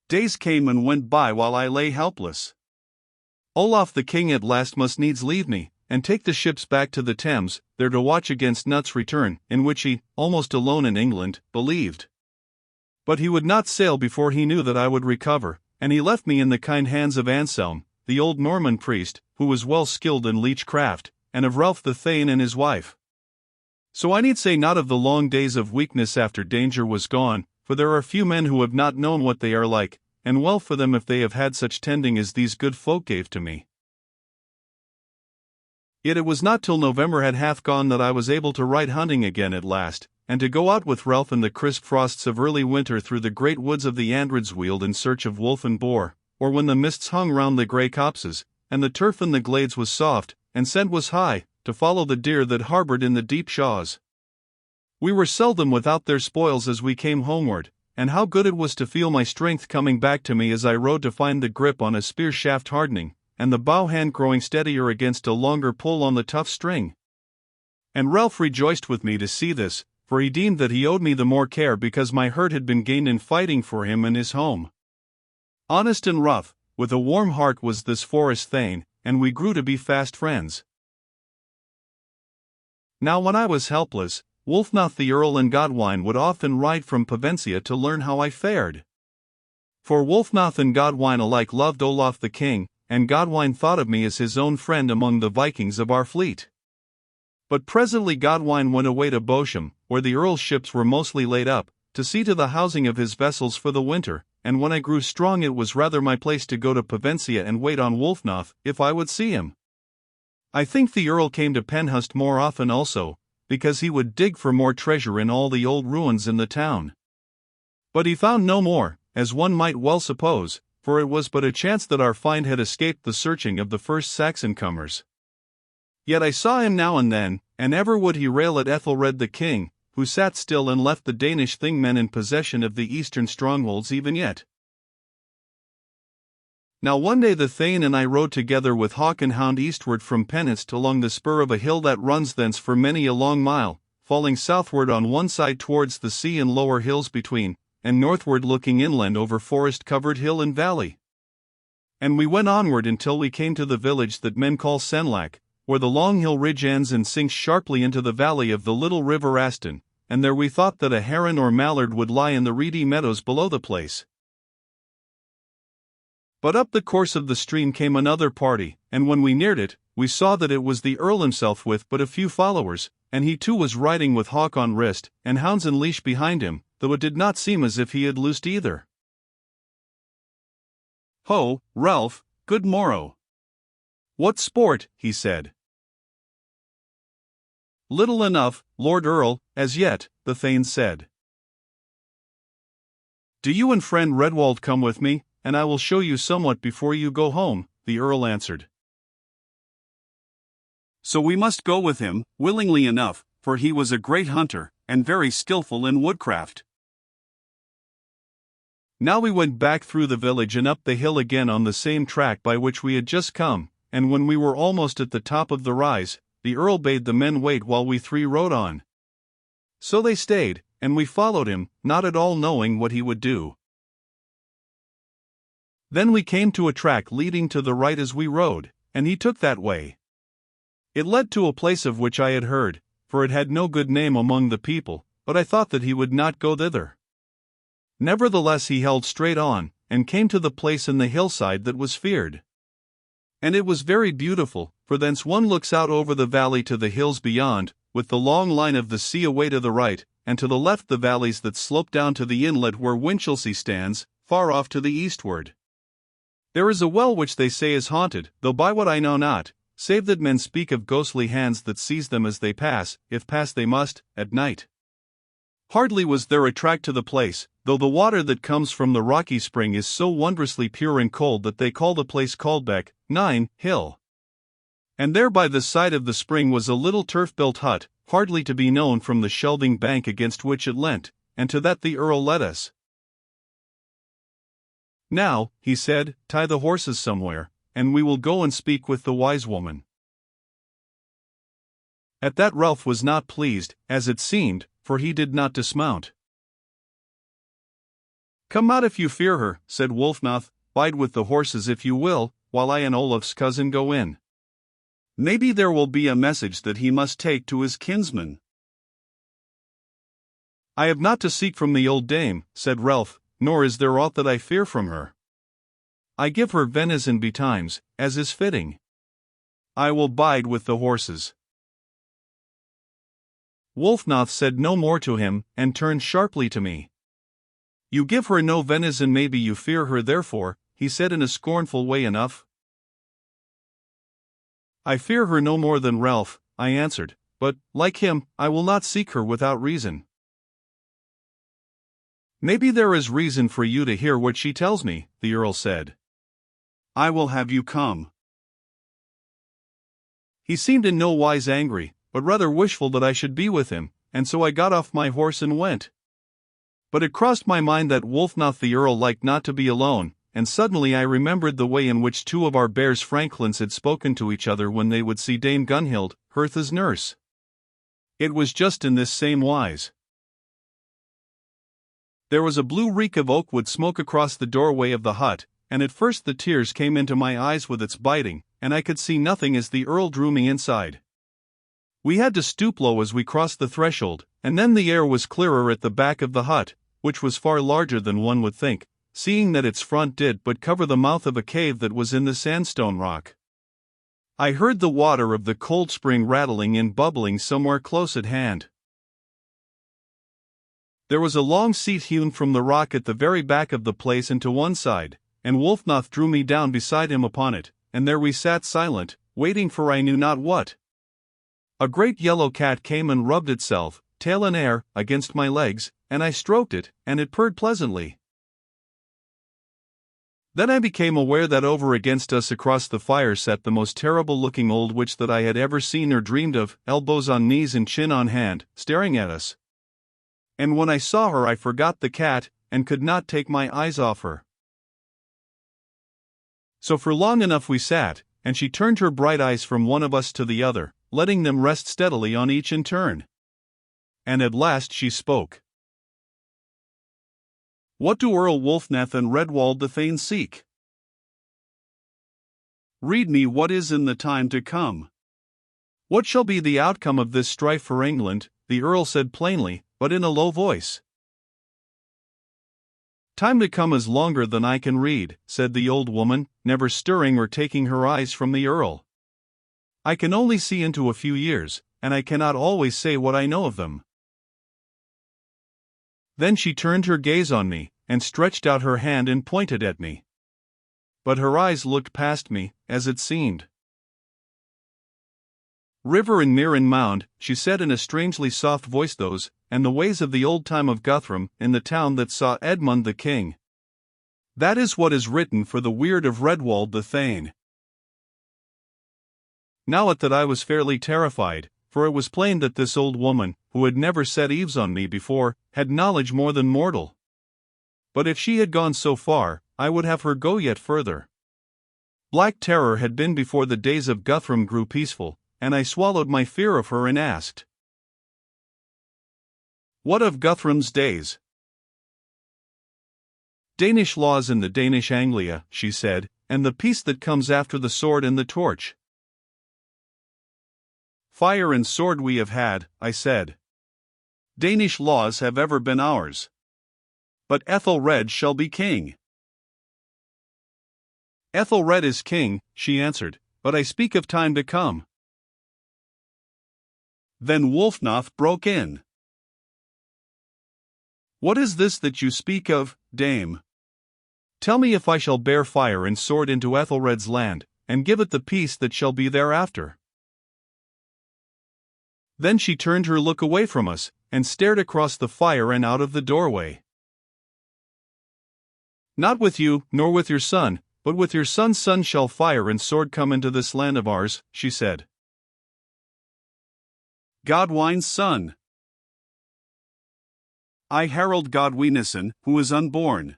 Days came and went by while I lay helpless. Olaf the king at last must needs leave me, and take the ships back to the Thames, there to watch against Knut's return, in which he, almost alone in England, believed. But he would not sail before he knew that I would recover, and he left me in the kind hands of Anselm, the old Norman priest, who was well skilled in leech craft, and of Ralph the Thane and his wife. So I need say not of the long days of weakness after danger was gone, for there are few men who have not known what they are like, and well for them if they have had such tending as these good folk gave to me. Yet it was not till November had half gone that I was able to ride hunting again at last, and to go out with Ralph in the crisp frosts of early winter through the great woods of the Andredsweald in search of wolf and boar, or when the mists hung round the grey copses, and the turf in the glades was soft, and scent was high, to follow the deer that harboured in the deep shaws. We were seldom without their spoils as we came homeward, and how good it was to feel my strength coming back to me as I rode to find the grip on a spear shaft hardening, and the bow hand growing steadier against a longer pull on the tough string. And Ralph rejoiced with me to see this, for he deemed that he owed me the more care because my hurt had been gained in fighting for him and his home. Honest and rough, with a warm heart was this forest thane, and we grew to be fast friends. Now when I was helpless, Wulfnoth the Earl and Godwine would often ride from Pevensey to learn how I fared. For Wulfnoth and Godwine alike loved Olaf the king, and Godwine thought of me as his own friend among the Vikings of our fleet. But presently Godwine went away to Bosham, where the Earl's ships were mostly laid up, to see to the housing of his vessels for the winter, and when I grew strong it was rather my place to go to Pevensey and wait on Wulfnoth, if I would see him. I think the Earl came to Penhust more often also, because he would dig for more treasure in all the old ruins in the town. But he found no more, as one might well suppose, for it was but a chance that our find had escaped the searching of the first Saxon comers. Yet I saw him now and then, and ever would he rail at Ethelred the king, who sat still and left the Danish Thingmen in possession of the eastern strongholds even yet. Now one day the Thane and I rode together with hawk and hound eastward from Penhust along the spur of a hill that runs thence for many a long mile, falling southward on one side towards the sea and lower hills between, and northward looking inland over forest-covered hill and valley. And we went onward until we came to the village that men call Senlac, where the long hill ridge ends and sinks sharply into the valley of the little river Aston, and there we thought that a heron or mallard would lie in the reedy meadows below the place. But up the course of the stream came another party, and when we neared it, we saw that it was the Earl himself with but a few followers, and he too was riding with hawk on wrist, and hounds in leash behind him, though it did not seem as if he had loosed either. "Ho, Ralph, good morrow." "What sport?" he said. "Little enough, Lord Earl, as yet," the Thane said. "Do you and friend Redwald come with me, and I will show you somewhat before you go home," the Earl answered. So we must go with him, willingly enough, for he was a great hunter, and very skillful in woodcraft. Now we went back through the village and up the hill again on the same track by which we had just come, and when we were almost at the top of the rise, the Earl bade the men wait while we three rode on. So they stayed, and we followed him, not at all knowing what he would do. Then we came to a track leading to the right as we rode, and he took that way. It led to a place of which I had heard, for it had no good name among the people, but I thought that he would not go thither. Nevertheless he held straight on, and came to the place in the hillside that was feared. And it was very beautiful, for thence one looks out over the valley to the hills beyond, with the long line of the sea away to the right, and to the left the valleys that slope down to the inlet where Winchelsea stands, far off to the eastward. There is a well which they say is haunted, though by what I know not, save that men speak of ghostly hands that seize them as they pass, if pass they must, at night. Hardly was there a track to the place, though the water that comes from the rocky spring is so wondrously pure and cold that they call the place Caldbeck, 9, Hill. And there by the side of the spring was a little turf-built hut, hardly to be known from the shelving bank against which it leant, and to that the Earl led us. "Now," he said, "tie the horses somewhere, and we will go and speak with the wise woman." At that Ralph was not pleased, as it seemed, for he did not dismount. Come out if you fear her, said Wulfnoth, bide with the horses if you will, while I and Olaf's cousin go in. Maybe there will be a message that he must take to his kinsman. I have not to seek from the old dame, said Relf, nor is there aught that I fear from her. I give her venison betimes, as is fitting. I will bide with the horses. Wulfnoth said no more to him, and turned sharply to me. You give her no venison, maybe you fear her therefore, he said in a scornful way enough. I fear her no more than Relf, I answered, but, like him, I will not seek her without reason. Maybe there is reason for you to hear what she tells me, the Earl said. I will have you come. He seemed in no wise angry, but rather wishful that I should be with him, and so I got off my horse and went. But it crossed my mind that Wulfnoth the Earl liked not to be alone, and suddenly I remembered the way in which two of our bears Franklins had spoken to each other when they would see Dame Gunhild, Hertha's nurse. It was just in this same wise. There was a blue reek of oak wood smoke across the doorway of the hut, and at first the tears came into my eyes with its biting, and I could see nothing as the Earl drew me inside. We had to stoop low as we crossed the threshold, and then the air was clearer at the back of the hut, which was far larger than one would think, seeing that its front did but cover the mouth of a cave that was in the sandstone rock. I heard the water of the cold spring rattling and bubbling somewhere close at hand. There was a long seat hewn from the rock at the very back of the place and to one side, and Wulfnoth drew me down beside him upon it, and there we sat silent, waiting for I knew not what. A great yellow cat came and rubbed itself, tail in air, against my legs, and I stroked it, and it purred pleasantly. Then I became aware that over against us across the fire sat the most terrible-looking old witch that I had ever seen or dreamed of, elbows on knees and chin on hand, staring at us. And when I saw her I forgot the cat, and could not take my eyes off her. So for long enough we sat, and she turned her bright eyes from one of us to the other, letting them rest steadily on each in turn. And at last she spoke. What do Earl Wulfnoth and Redwald the Thane seek? Read me what is in the time to come. What shall be the outcome of this strife for England, the Earl said plainly, but in a low voice. Time to come is longer than I can read, said the old woman, never stirring or taking her eyes from the Earl. I can only see into a few years, and I cannot always say what I know of them. Then she turned her gaze on me, and stretched out her hand and pointed at me. But her eyes looked past me, as it seemed. River and mere and mound, she said in a strangely soft voice, those, and the ways of the old time of Guthrum, in the town that saw Edmund the king. That is what is written for the weird of Redwald the Thane. Now at that I was fairly terrified, for it was plain that this old woman, who had never set eaves on me before, had knowledge more than mortal. But if she had gone so far, I would have her go yet further. Black terror had been before the days of Guthrum grew peaceful, and I swallowed my fear of her and asked, What of Guthrum's days? Danish laws in the Danish Anglia, she said, and the peace that comes after the sword and the torch. Fire and sword we have had, I said. Danish laws have ever been ours. But Ethelred shall be king. Ethelred is king, she answered, but I speak of time to come. Then Wulfnoth broke in. What is this that you speak of, dame? Tell me if I shall bear fire and sword into Ethelred's land, and give it the peace that shall be thereafter. Then she turned her look away from us, and stared across the fire and out of the doorway. Not with you, nor with your son, but with your son's son shall fire and sword come into this land of ours, she said. Godwine's son. I herald Godwinison, who is unborn.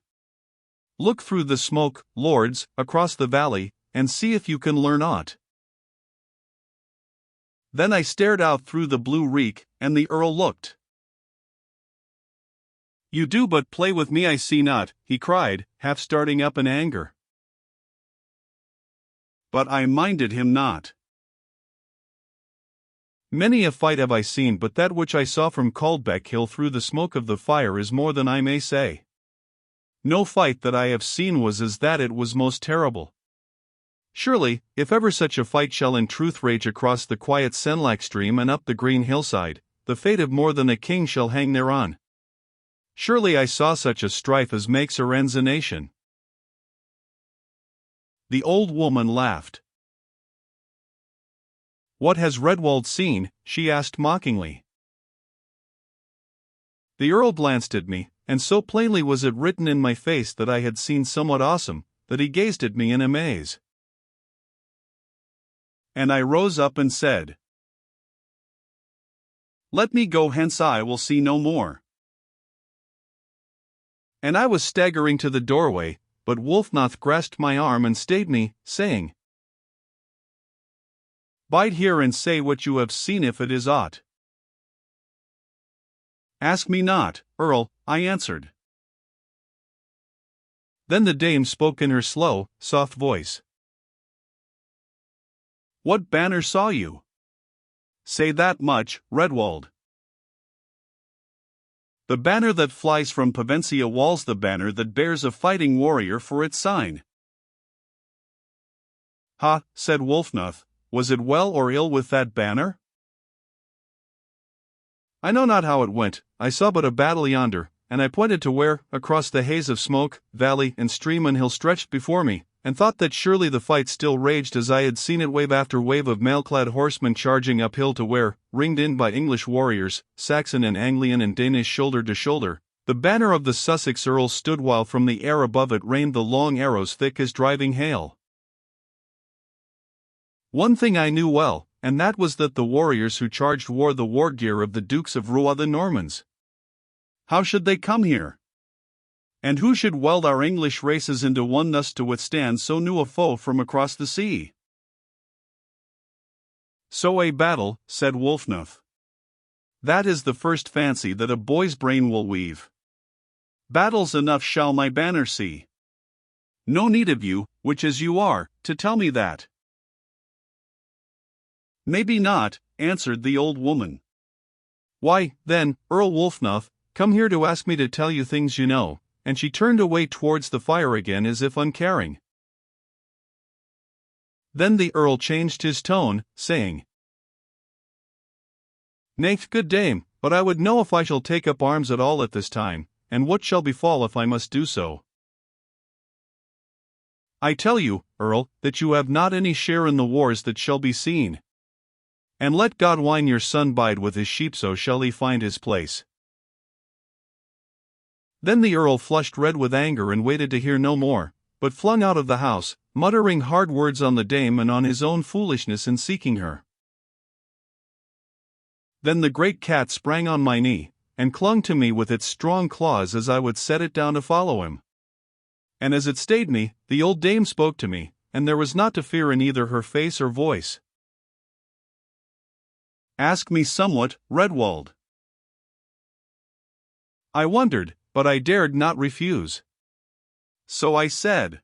Look through the smoke, lords, across the valley, and see if you can learn aught. Then I stared out through the blue reek, and the Earl looked. You do but play with me, I see not, he cried, half starting up in anger. But I minded him not. Many a fight have I seen, but that which I saw from Caldbeck Hill through the smoke of the fire is more than I may say. No fight that I have seen was as that, it was most terrible. Surely, if ever such a fight shall in truth rage across the quiet Senlac stream and up the green hillside, the fate of more than a king shall hang thereon. Surely I saw such a strife as makes or ends a nation. The old woman laughed. What has Redwald seen? She asked mockingly. The Earl glanced at me, and so plainly was it written in my face that I had seen somewhat awesome, that he gazed at me in amaze. And I rose up and said, Let me go hence, I will see no more. And I was staggering to the doorway, but Wulfnoth grasped my arm and stayed me, saying, Bide here and say what you have seen if it is aught. Ask me not, Earl, I answered. Then the dame spoke in her slow, soft voice. What banner saw you? Say that much, Redwald. The banner that flies from Pevensey walls, the banner that bears a fighting warrior for its sign. Ha, said Wulfnoth, was it well or ill with that banner? I know not how it went, I saw but a battle yonder, and I pointed to where, across the haze of smoke, valley and stream and hill stretched before me, and thought that surely the fight still raged as I had seen it wave after wave of mail-clad horsemen charging uphill to where, ringed in by English warriors, Saxon and Anglian and Danish shoulder to shoulder, the banner of the Sussex earls stood, while from the air above it rained the long arrows thick as driving hail. One thing I knew well, and that was that the warriors who charged wore the war gear of the Dukes of Rouen, the Normans. How should they come here? And who should weld our English races into one thus to withstand so new a foe from across the sea? So a battle, said Wulfnoth. That is the first fancy that a boy's brain will weave. Battles enough shall my banner see. No need of you, which as you are, to tell me that. Maybe not, answered the old woman. Why, then, Earl Wulfnoth, come here to ask me to tell you things you know, and she turned away towards the fire again as if uncaring. Then the Earl changed his tone, saying, Nay, good dame, but I would know if I shall take up arms at all at this time, and what shall befall if I must do so. I tell you, Earl, that you have not any share in the wars that shall be seen. And let God wine your son bide with his sheep, so shall he find his place. Then the Earl flushed red with anger and waited to hear no more, but flung out of the house, muttering hard words on the dame and on his own foolishness in seeking her. Then the great cat sprang on my knee, and clung to me with its strong claws as I would set it down to follow him. And as it stayed me, the old dame spoke to me, and there was naught to fear in either her face or voice. Ask me somewhat, Redwald. I wondered, but I dared not refuse. So I said,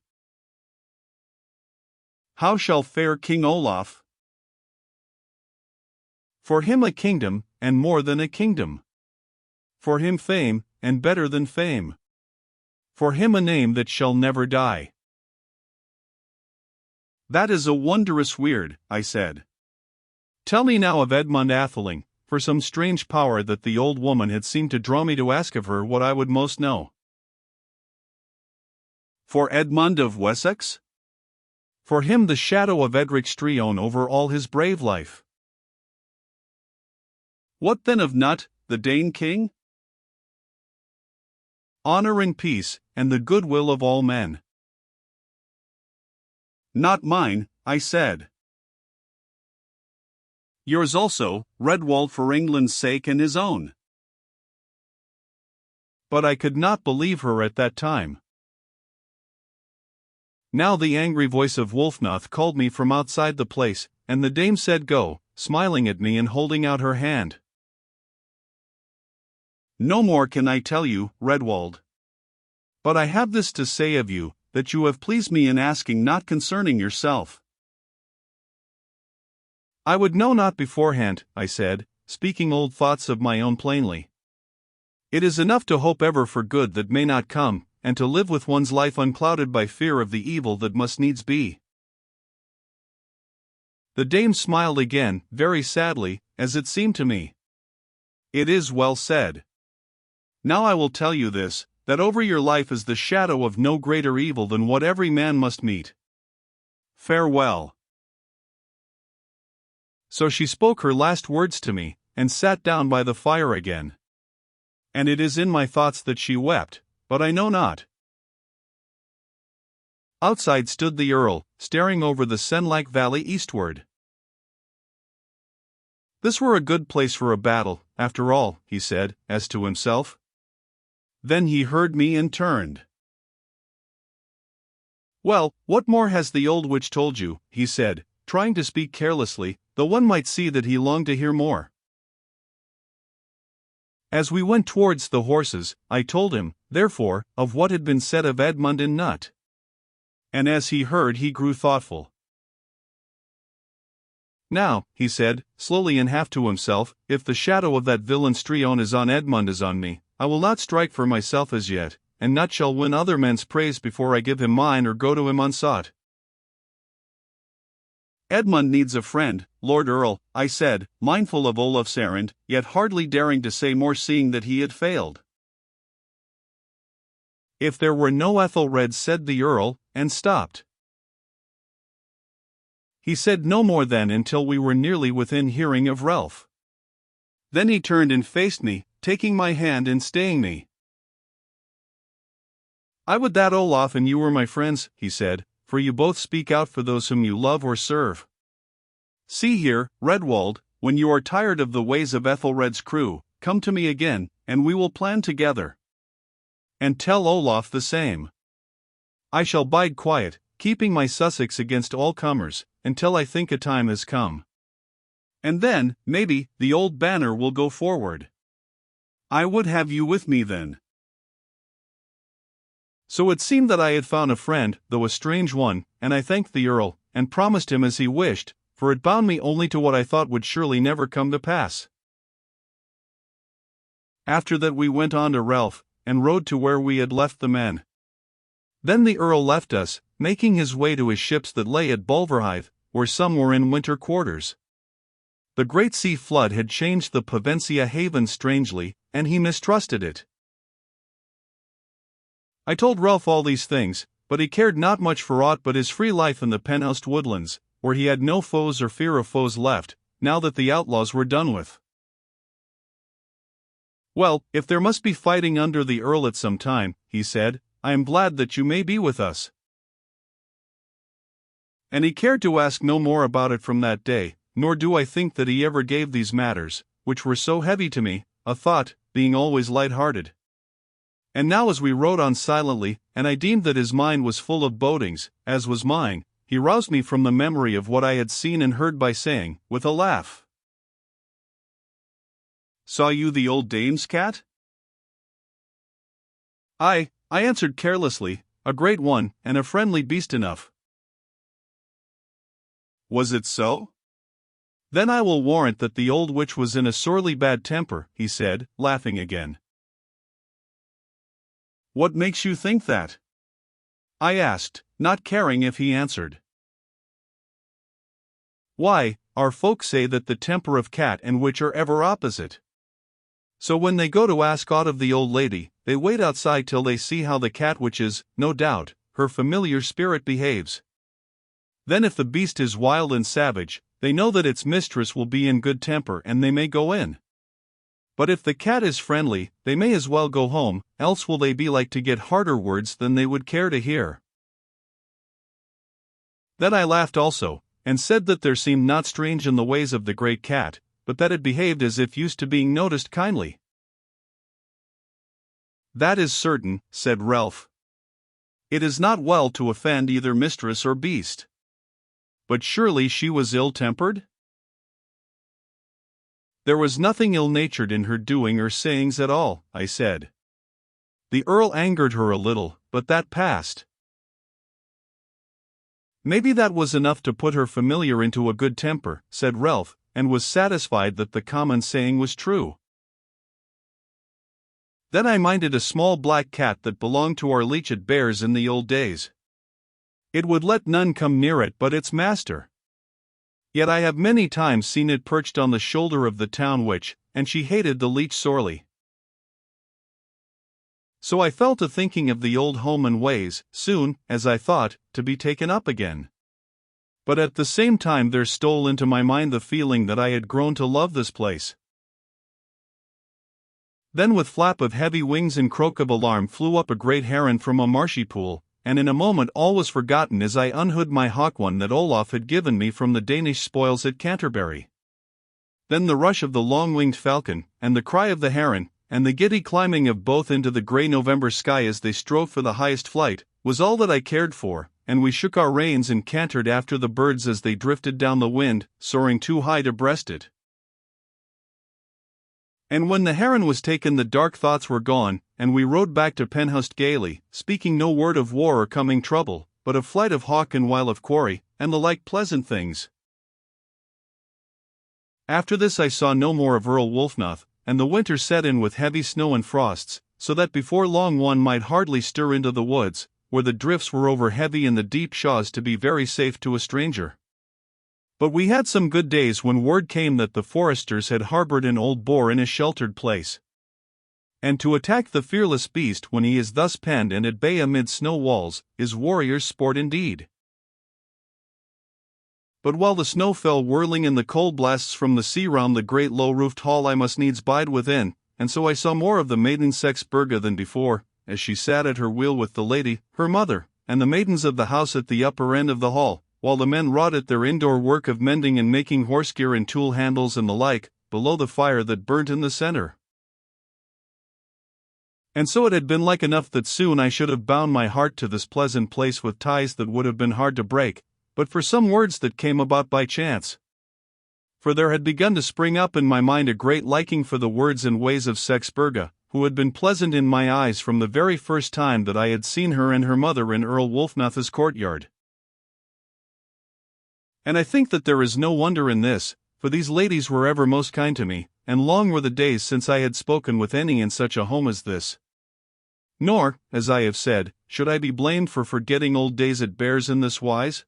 How shall fare King Olaf? For him a kingdom, and more than a kingdom. For him fame, and better than fame. For him a name that shall never die. That is a wondrous weird, I said. Tell me now of Edmund Atheling, for some strange power that the old woman had seemed to draw me to ask of her what I would most know. For Edmund of Wessex? For him the shadow of Edric Streon over all his brave life. What then of Nut, the Dane king? Honor and peace, and the goodwill of all men. Not mine, I said. Yours also, Redwald, for England's sake and his own. But I could not believe her at that time. Now the angry voice of Wulfnoth called me from outside the place, and the dame said, Go, smiling at me and holding out her hand. No more can I tell you, Redwald. But I have this to say of you, that you have pleased me in asking not concerning yourself. I would know not beforehand, I said, speaking old thoughts of my own plainly. It is enough to hope ever for good that may not come, and to live with one's life unclouded by fear of the evil that must needs be. The dame smiled again, very sadly, as it seemed to me. It is well said. Now I will tell you this, that over your life is the shadow of no greater evil than what every man must meet. Farewell. So she spoke her last words to me, and sat down by the fire again. And it is in my thoughts that she wept, but I know not. Outside stood the Earl, staring over the Senlac valley eastward. This were a good place for a battle, after all, he said, as to himself. Then he heard me and turned. Well, what more has the old witch told you? He said, trying to speak carelessly, though one might see that he longed to hear more. As we went towards the horses, I told him, therefore, of what had been said of Edmund and Nutt. And as he heard he grew thoughtful. Now, he said, slowly and half to himself, if the shadow of that villain Streon is on Edmund is on me, I will not strike for myself as yet, and Nutt shall win other men's praise before I give him mine or go to him unsought. Edmund needs a friend, Lord Earl, I said, mindful of Olaf's errand, yet hardly daring to say more seeing that he had failed. If there were no Ethelred, said the Earl, and stopped. He said no more then until we were nearly within hearing of Relf. Then he turned and faced me, taking my hand and staying me. I would that Olaf and you were my friends, he said, for you both speak out for those whom you love or serve. See here, Redwald, when you are tired of the ways of Ethelred's crew, come to me again, and we will plan together. And tell Olaf the same. I shall bide quiet, keeping my Sussex against all comers, until I think a time has come. And then, maybe, the old banner will go forward. I would have you with me then. So it seemed that I had found a friend, though a strange one, and I thanked the Earl, and promised him as he wished, for it bound me only to what I thought would surely never come to pass. After that we went on to Relf, and rode to where we had left the men. Then the Earl left us, making his way to his ships that lay at Bulverhithe, where some were in winter quarters. The great sea flood had changed the Provencia haven strangely, and he mistrusted it. I told Relf all these things, but he cared not much for aught but his free life in the Penhoused woodlands, where he had no foes or fear of foes left, now that the outlaws were done with. Well, if there must be fighting under the Earl at some time, he said, I am glad that you may be with us. And he cared to ask no more about it from that day, nor do I think that he ever gave these matters, which were so heavy to me, a thought, being always light-hearted. And now as we rode on silently, and I deemed that his mind was full of bodings, as was mine, he roused me from the memory of what I had seen and heard by saying, with a laugh, Saw you the old dame's cat? I answered carelessly, a great one, and a friendly beast enough. Was it so? Then I will warrant that the old witch was in a sorely bad temper, he said, laughing again. What makes you think that? I asked, not caring if he answered. Why, our folk say that the temper of cat and witch are ever opposite. So when they go to ask aught of the old lady, they wait outside till they see how the cat which is, no doubt, her familiar spirit behaves. Then if the beast is wild and savage, they know that its mistress will be in good temper and they may go in. But if the cat is friendly, they may as well go home, else will they be like to get harder words than they would care to hear. Then I laughed also, and said that there seemed not strange in the ways of the great cat, but that it behaved as if used to being noticed kindly. That is certain, said Relf. It is not well to offend either mistress or beast. But surely she was ill-tempered? There was nothing ill-natured in her doing or sayings at all, I said. The Earl angered her a little, but that passed. Maybe that was enough to put her familiar into a good temper, said Ralph, and was satisfied that the common saying was true. Then I minded a small black cat that belonged to our leech at Bears in the old days. It would let none come near it but its master. Yet I have many times seen it perched on the shoulder of the town witch, and she hated the leech sorely. So I fell to thinking of the old home and ways, soon, as I thought, to be taken up again. But at the same time there stole into my mind the feeling that I had grown to love this place. Then with flap of heavy wings and croak of alarm flew up a great heron from a marshy pool, and in a moment all was forgotten as I unhood my hawk one that Olaf had given me from the Danish spoils at Canterbury. Then the rush of the long-winged falcon, and the cry of the heron, and the giddy climbing of both into the grey November sky as they strove for the highest flight, was all that I cared for, and we shook our reins and cantered after the birds as they drifted down the wind, soaring too high to breast it. And when the heron was taken the dark thoughts were gone, and we rode back to Penhouse gaily, speaking no word of war or coming trouble, but of flight of hawk and while of quarry, and the like pleasant things. After this I saw no more of Earl Wulfnoth, and the winter set in with heavy snow and frosts, so that before long one might hardly stir into the woods, where the drifts were over heavy and the deep shaws to be very safe to a stranger. But we had some good days when word came that the foresters had harbored an old boar in a sheltered place. And to attack the fearless beast when he is thus penned and at bay amid snow walls, is warrior's sport indeed. But while the snow fell whirling and the cold blasts from the sea round the great low-roofed hall I must needs bide within, and so I saw more of the maiden Sexburga than before, as she sat at her wheel with the lady, her mother, and the maidens of the house at the upper end of the hall, while the men wrought at their indoor work of mending and making horse gear and tool handles and the like, below the fire that burnt in the center. And so it had been like enough that soon I should have bound my heart to this pleasant place with ties that would have been hard to break, but for some words that came about by chance. For there had begun to spring up in my mind a great liking for the words and ways of Sexburga, who had been pleasant in my eyes from the very first time that I had seen her and her mother in Earl Wulfnoth's courtyard. And I think that there is no wonder in this, for these ladies were ever most kind to me, and long were the days since I had spoken with any in such a home as this. Nor, as I have said, should I be blamed for forgetting old days at Bears in this wise.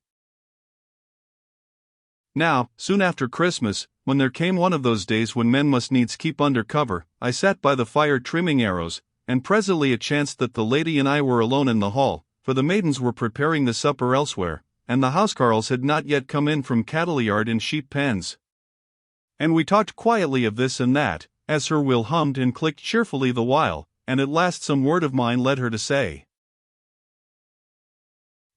Now, soon after Christmas, when there came one of those days when men must needs keep under cover, I sat by the fire trimming arrows, and presently it chanced that the lady and I were alone in the hall, for the maidens were preparing the supper elsewhere, and the housecarls had not yet come in from cattle yard and sheep pens. And we talked quietly of this and that, as her wheel hummed and clicked cheerfully the while, and at last some word of mine led her to say,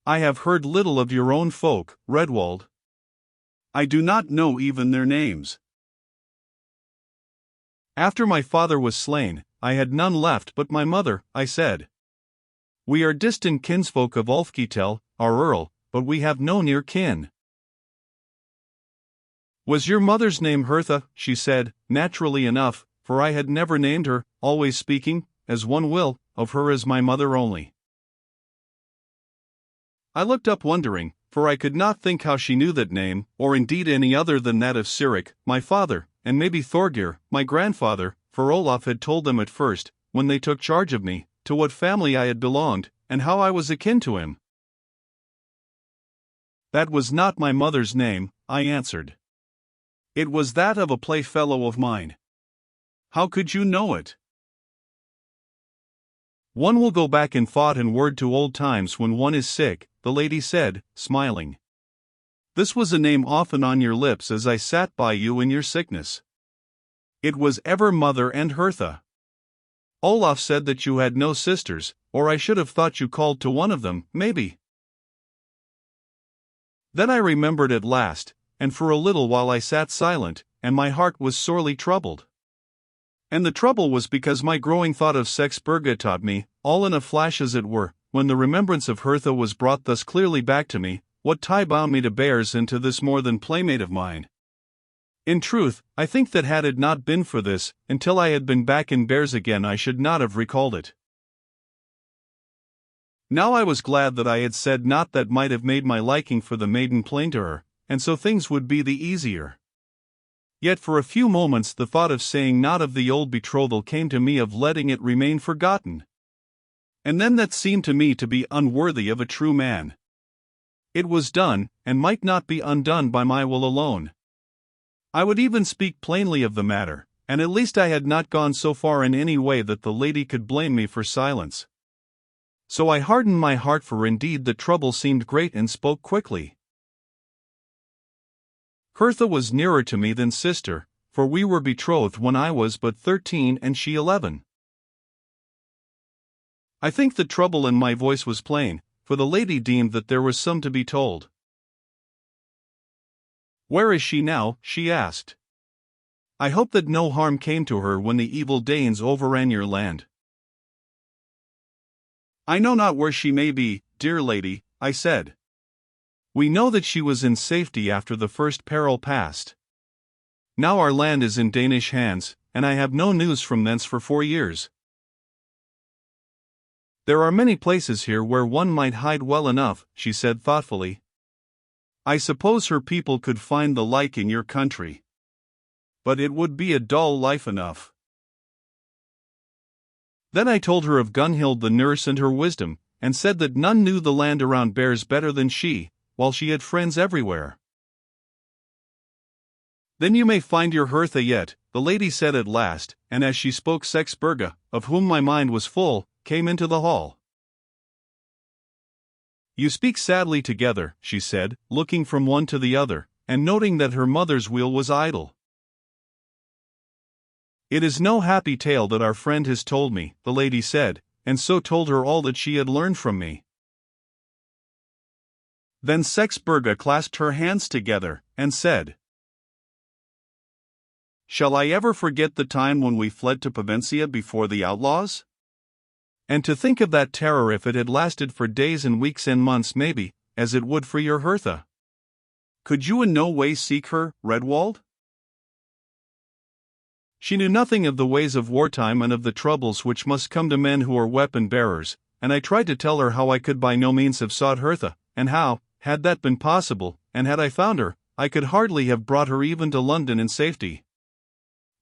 "I have heard little of your own folk, Redwald. I do not know even their names. After my father was slain, I had none left but my mother," I said. "We are distant kinsfolk of Ulfketel, our earl, but we have no near kin." "Was your mother's name Hertha?" she said, naturally enough, for I had never named her, always speaking, as one will, of her as my mother only. I looked up wondering, for I could not think how she knew that name, or indeed any other than that of Sirik, my father, and maybe Thorgir, my grandfather, for Olaf had told them at first, when they took charge of me, to what family I had belonged, and how I was akin to him. "That was not my mother's name," I answered. "It was that of a playfellow of mine." "How could you know it?" "One will go back in thought and word to old times when one is sick," the lady said, smiling. "This was a name often on your lips as I sat by you in your sickness. It was ever Mother and Hertha. Olaf said that you had no sisters, or I should have thought you called to one of them, maybe." Then I remembered at last, and for a little while I sat silent, and my heart was sorely troubled. And the trouble was because my growing thought of Sexburga taught me, all in a flash as it were, when the remembrance of Hertha was brought thus clearly back to me, what tie bound me to Bears and to this more than playmate of mine. In truth, I think that had it not been for this, until I had been back in Bears again I should not have recalled it. Now I was glad that I had said naught that might have made my liking for the maiden plain to her, and so things would be the easier. Yet for a few moments the thought of saying naught of the old betrothal came to me, of letting it remain forgotten. And then that seemed to me to be unworthy of a true man. It was done, and might not be undone by my will alone. I would even speak plainly of the matter, and at least I had not gone so far in any way that the lady could blame me for silence. So I hardened my heart, for indeed the trouble seemed great, and spoke quickly. Hertha was nearer to me than sister, for we were betrothed when I was but 13 and she 11. I think the trouble in my voice was plain, for the lady deemed that there was some to be told. "Where is she now?" she asked. "I hope that no harm came to her when the evil Danes overran your land." "I know not where she may be, dear lady," I said. "We know that she was in safety after the first peril passed. Now our land is in Danish hands, and I have no news from thence for 4 years. There are many places here where one might hide well enough," she said thoughtfully. "I suppose her people could find the like in your country. But it would be a dull life enough." Then I told her of Gunhild the nurse and her wisdom, and said that none knew the land around Bears better than she, while she had friends everywhere. "Then you may find your Hertha yet," the lady said at last, and as she spoke Sexburga, of whom my mind was full, came into the hall. "You speak sadly together," she said, looking from one to the other, and noting that her mother's wheel was idle. "It is no happy tale that our friend has told me," the lady said, and so told her all that she had learned from me. Then Sexburga clasped her hands together, and said, "Shall I ever forget the time when we fled to Provencia before the outlaws? And to think of that terror if it had lasted for days and weeks and months maybe, as it would for your Hertha. Could you in no way seek her, Redwald?" She knew nothing of the ways of wartime and of the troubles which must come to men who are weapon bearers, and I tried to tell her how I could by no means have sought Hertha, and how, had that been possible, and had I found her, I could hardly have brought her even to London in safety.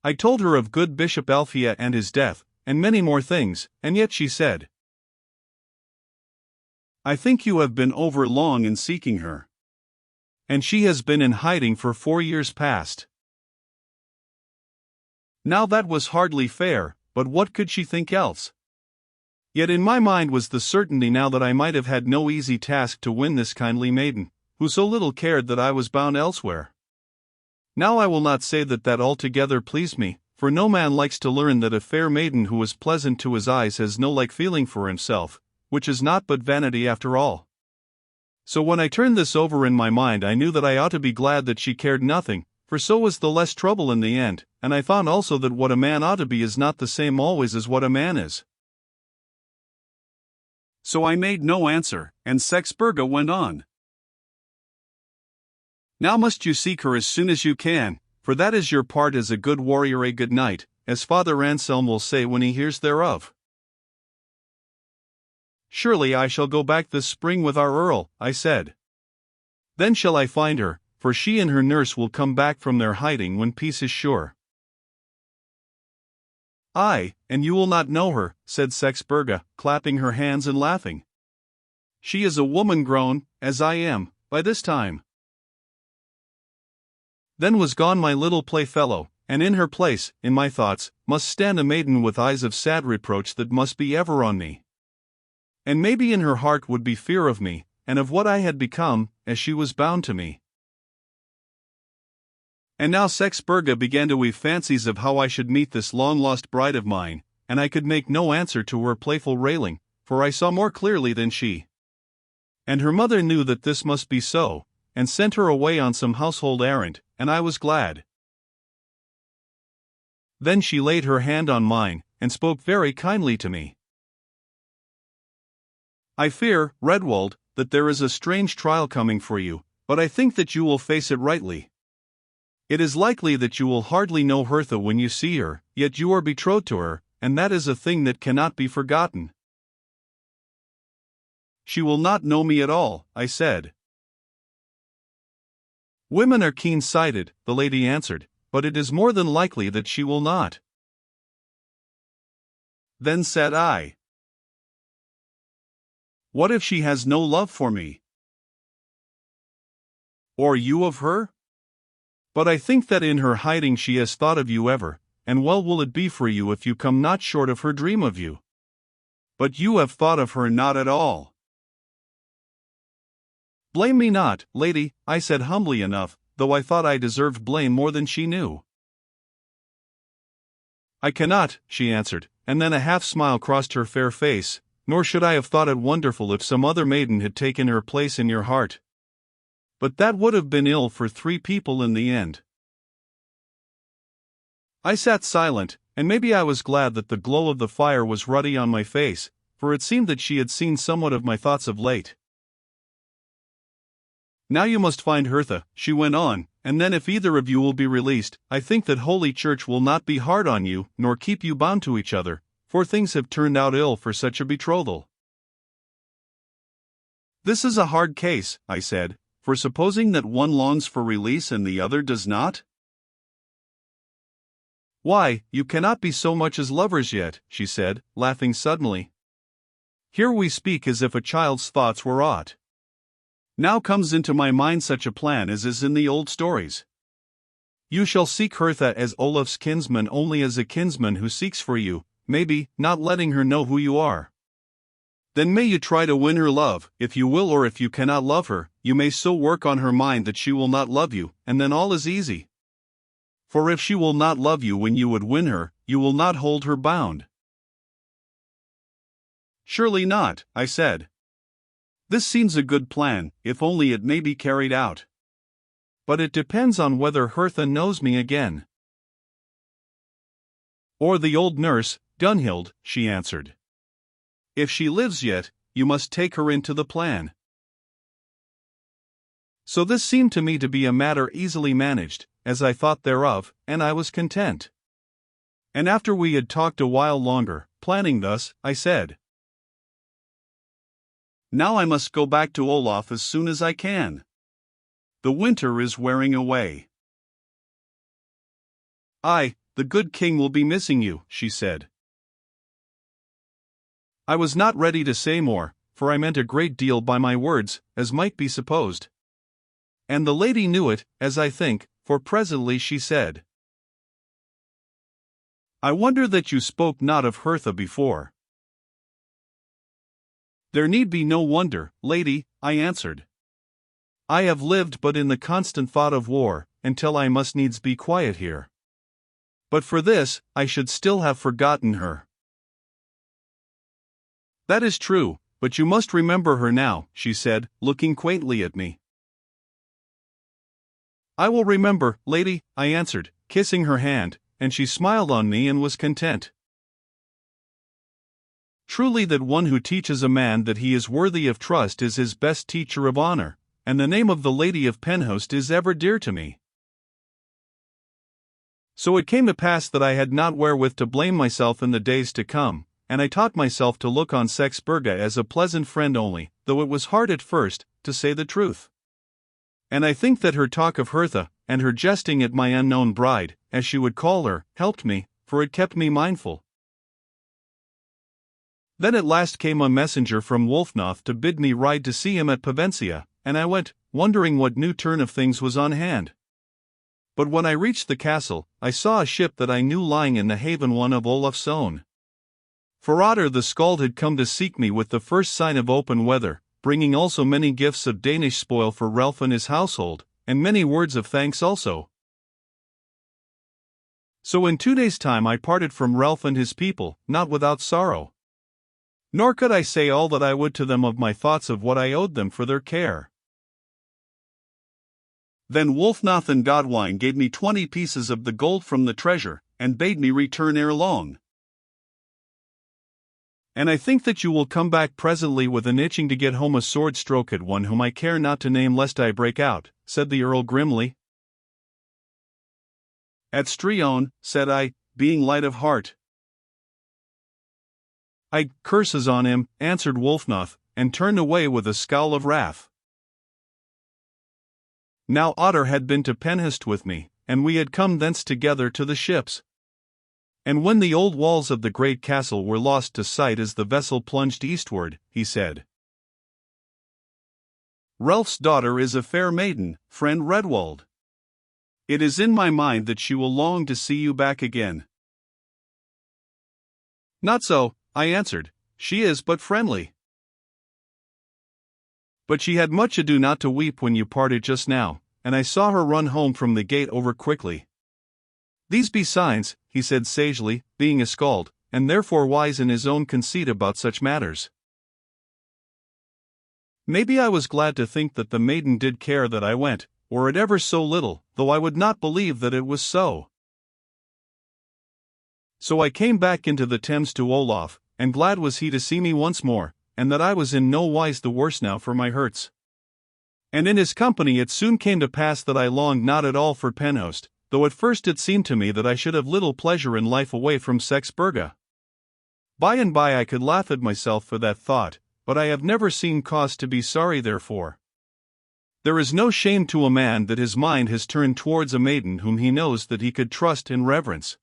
I told her of good Bishop Alfea and his death, and many more things, and yet she said, "I think you have been over long in seeking her. And she has been in hiding for 4 years past." Now that was hardly fair, but what could she think else? Yet in my mind was the certainty now that I might have had no easy task to win this kindly maiden, who so little cared that I was bound elsewhere. Now I will not say that that altogether pleased me, for no man likes to learn that a fair maiden who is pleasant to his eyes has no like feeling for himself, which is not but vanity after all. So when I turned this over in my mind I knew that I ought to be glad that she cared nothing, for so was the less trouble in the end, and I found also that what a man ought to be is not the same always as what a man is. So I made no answer, and Sexburga went on. "Now must you seek her as soon as you can, for that is your part as a good warrior. A good night, as Father Anselm will say when he hears thereof." "Surely I shall go back this spring with our Earl," I said. "Then shall I find her, for she and her nurse will come back from their hiding when peace is sure." "Aye, and you will not know her," said Sexburga, clapping her hands and laughing. "She is a woman grown, as I am, by this time." Then was gone my little playfellow, and in her place, in my thoughts, must stand a maiden with eyes of sad reproach that must be ever on me. And maybe in her heart would be fear of me, and of what I had become, as she was bound to me. And now Sexburga began to weave fancies of how I should meet this long-lost bride of mine, and I could make no answer to her playful railing, for I saw more clearly than she. And her mother knew that this must be so, and sent her away on some household errand, and I was glad. Then she laid her hand on mine, and spoke very kindly to me. "I fear, Redwald, that there is a strange trial coming for you, but I think that you will face it rightly. It is likely that you will hardly know Hertha when you see her, yet you are betrothed to her, and that is a thing that cannot be forgotten. She will not know me at all, I said. Women are keen-sighted, the lady answered, but it is more than likely that she will not. Then said I, what if she has no love for me? Or you of her? But I think that in her hiding she has thought of you ever, and well will it be for you if you come not short of her dream of you. But you have thought of her not at all. Blame me not, lady, I said humbly enough, though I thought I deserved blame more than she knew. I cannot, she answered, and then a half-smile crossed her fair face, nor should I have thought it wonderful if some other maiden had taken her place in your heart. But that would have been ill for 3 people in the end. I sat silent, and maybe I was glad that the glow of the fire was ruddy on my face, for it seemed that she had seen somewhat of my thoughts of late. Now you must find Hertha, she went on, and then if either of you will be released, I think that Holy Church will not be hard on you, nor keep you bound to each other, for things have turned out ill for such a betrothal. This is a hard case, I said, for supposing that one longs for release and the other does not? Why, you cannot be so much as lovers yet, she said, laughing suddenly. Here we speak as if a child's thoughts were aught. Now comes into my mind such a plan as is in the old stories. You shall seek Hertha as Olaf's kinsman only as a kinsman who seeks for you, maybe, not letting her know who you are. Then may you try to win her love, if you will, or if you cannot love her, you may so work on her mind that she will not love you, and then all is easy. For if she will not love you when you would win her, you will not hold her bound. Surely not, I said. This seems a good plan, if only it may be carried out. But it depends on whether Hertha knows me again. Or the old nurse, Gunhild, she answered. If she lives yet, you must take her into the plan. So this seemed to me to be a matter easily managed, as I thought thereof, and I was content. And after we had talked a while longer, planning thus, I said, now I must go back to Olaf as soon as I can. The winter is wearing away. The good king will be missing you, she said. I was not ready to say more, for I meant a great deal by my words, as might be supposed. And the lady knew it, as I think, for presently she said, I wonder that you spoke not of Hertha before. There need be no wonder, lady, I answered. I have lived but in the constant thought of war, until I must needs be quiet here. But for this, I should still have forgotten her. That is true, but you must remember her now, she said, looking quaintly at me. I will remember, lady, I answered, kissing her hand, and she smiled on me and was content. Truly that one who teaches a man that he is worthy of trust is his best teacher of honor, and the name of the Lady of Penhost is ever dear to me. So it came to pass that I had not wherewith to blame myself in the days to come, and I taught myself to look on Sexburga as a pleasant friend only, though it was hard at first, to say the truth. And I think that her talk of Hertha, and her jesting at my unknown bride, as she would call her, helped me, for it kept me mindful. Then at last came a messenger from Wulfnoth to bid me ride to see him at Pavencia, and I went, wondering what new turn of things was on hand. But when I reached the castle, I saw a ship that I knew lying in the haven, one of Olaf's own. For Otter the Skald had come to seek me with the first sign of open weather, bringing also many gifts of Danish spoil for Relf and his household, and many words of thanks also. So in 2 days' time I parted from Relf and his people, not without sorrow. Nor could I say all that I would to them of my thoughts of what I owed them for their care. Then Wulfnoth and Godwine gave me 20 pieces of the gold from the treasure, and bade me return ere long. And I think that you will come back presently with an itching to get home a sword stroke at one whom I care not to name lest I break out, said the Earl grimly. At Strione, said I, being light of heart. I curses on him, answered Wulfnoth, and turned away with a scowl of wrath. Now Otter had been to Penhist with me, and we had come thence together to the ships. And when the old walls of the great castle were lost to sight as the vessel plunged eastward, he said, Relf's daughter is a fair maiden, friend Redwald. It is in my mind that she will long to see you back again. Not so, I answered, she is but friendly. But she had much ado not to weep when you parted just now, and I saw her run home from the gate over quickly. These be signs, he said sagely, being a skald, and therefore wise in his own conceit about such matters. Maybe I was glad to think that the maiden did care that I went, were it ever so little, though I would not believe that it was so. So I came back into the Thames to Olaf, and glad was he to see me once more, and that I was in no wise the worse now for my hurts. And in his company it soon came to pass that I longed not at all for Penhost, though at first it seemed to me that I should have little pleasure in life away from Sexburga. By and by I could laugh at myself for that thought, but I have never seen cause to be sorry therefore. There is no shame to a man that his mind has turned towards a maiden whom he knows that he could trust and reverence.